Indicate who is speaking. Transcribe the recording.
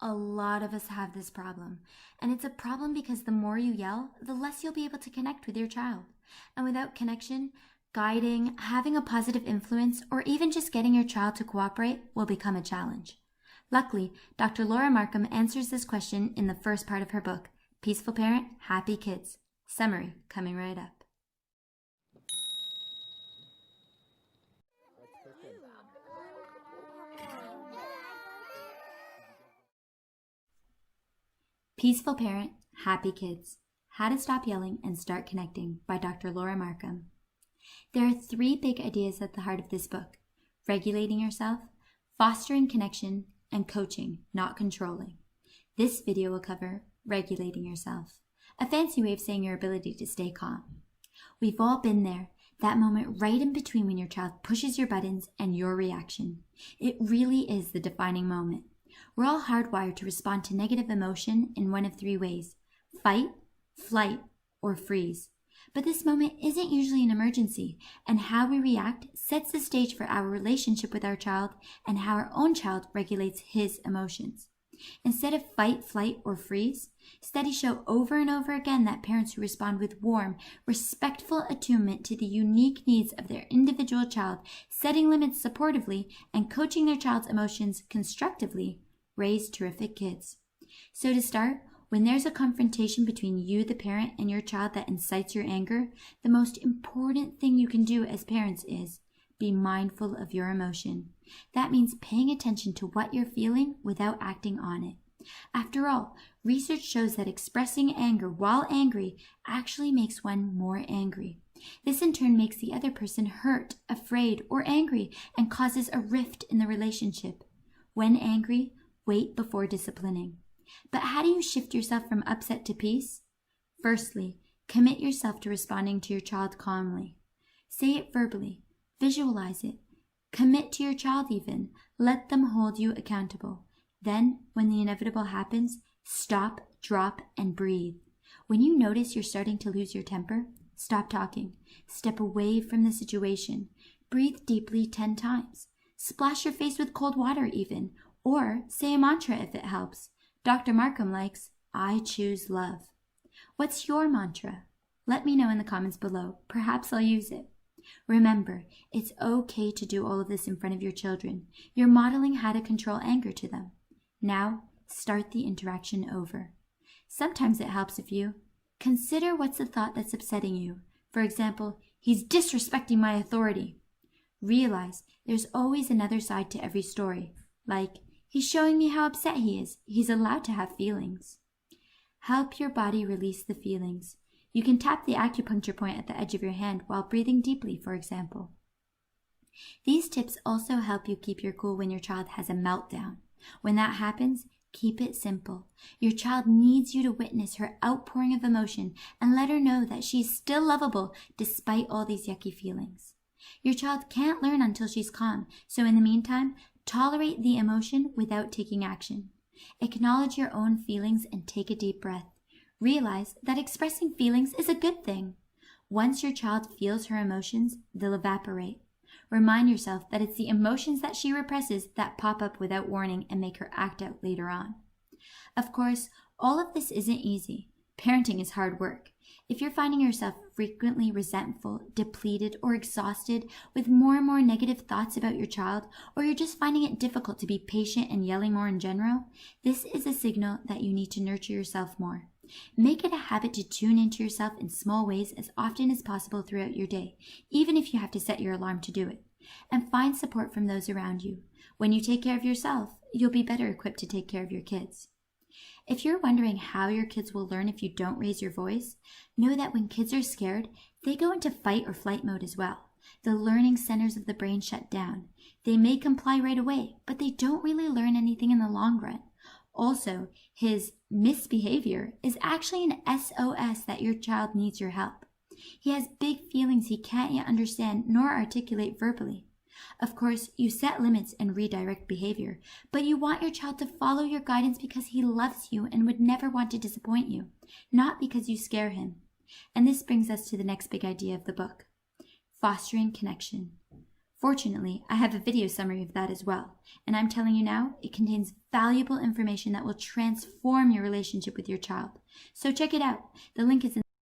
Speaker 1: A lot of us have this problem, and it's a problem because the more you yell, the less you'll be able to connect with your child. And without connection, guiding, having a positive influence, or even just getting your child to cooperate will become a challenge. Luckily, Dr. Laura Markham answers this question in the first part of her book, Peaceful Parent, Happy Kids. Summary coming right up. Peaceful Parent, Happy Kids. How to Stop Yelling and Start Connecting by Dr. Laura Markham. There are 3 big ideas at the heart of this book: regulating yourself, fostering connection, and coaching, not controlling. This video will cover regulating yourself, a fancy way of saying your ability to stay calm. We've all been there, that moment right in between when your child pushes your buttons and your reaction. It really is the defining moment. We're all hardwired to respond to negative emotion in one of 3 ways: fight, flight, or freeze. But this moment isn't usually an emergency, and how we react sets the stage for our relationship with our child and how our own child regulates his emotions. Instead of fight, flight, or freeze, studies show over and over again that parents who respond with warm, respectful attunement to the unique needs of their individual child, setting limits supportively, and coaching their child's emotions constructively, raise terrific kids. So to start, when there's a confrontation between you, the parent, and your child that incites your anger, the most important thing you can do as parents is be mindful of your emotion. That means paying attention to what you're feeling without acting on it. After all, research shows that expressing anger while angry actually makes one more angry. This in turn makes the other person hurt, afraid, or angry and causes a rift in the relationship. When angry, wait before disciplining. But how do you shift yourself from upset to peace? Firstly, commit yourself to responding to your child calmly. Say it verbally. Visualize it. Commit to your child even. Let them hold you accountable. Then, when the inevitable happens, stop, drop, and breathe. When you notice you're starting to lose your temper, stop talking. Step away from the situation. Breathe deeply 10 times. Splash your face with cold water even, or say a mantra if it helps. Dr. Markham likes, I choose love. What's your mantra? Let me know in the comments below. Perhaps I'll use it. Remember, it's okay to do all of this in front of your children. You're modeling how to control anger to them. Now, start the interaction over. Sometimes it helps if you consider what's the thought that's upsetting you. For example, he's disrespecting my authority. Realize there's always another side to every story, like, he's showing me how upset he is. He's allowed to have feelings. Help your body release the feelings. You can tap the acupuncture point at the edge of your hand while breathing deeply, for example. These tips also help you keep your cool when your child has a meltdown. When that happens, keep it simple. Your child needs you to witness her outpouring of emotion and let her know that she's still lovable despite all these yucky feelings. Your child can't learn until she's calm, so in the meantime, tolerate the emotion without taking action. Acknowledge your own feelings and take a deep breath. Realize that expressing feelings is a good thing. Once your child feels her emotions, they'll evaporate. Remind yourself that it's the emotions that she represses that pop up without warning and make her act out later on. Of course, all of this isn't easy. Parenting is hard work. If you're finding yourself frequently resentful, depleted, or exhausted with more and more negative thoughts about your child, or you're just finding it difficult to be patient and yelling more in general, this is a signal that you need to nurture yourself more. Make it a habit to tune into yourself in small ways as often as possible throughout your day, even if you have to set your alarm to do it. And find support from those around you. When you take care of yourself, you'll be better equipped to take care of your kids. If you're wondering how your kids will learn if you don't raise your voice, know that when kids are scared, they go into fight or flight mode as well. The learning centers of the brain shut down. They may comply right away, but they don't really learn anything in the long run. Also, his misbehavior is actually an SOS that your child needs your help. He has big feelings he can't yet understand nor articulate verbally. Of course, you set limits and redirect behavior, but you want your child to follow your guidance because he loves you and would never want to disappoint you, not because you scare him. And this brings us to the next big idea of the book: fostering connection. Fortunately, I have a video summary of that as well, and I'm telling you now, it contains valuable information that will transform your relationship with your child. So check it out. The link is in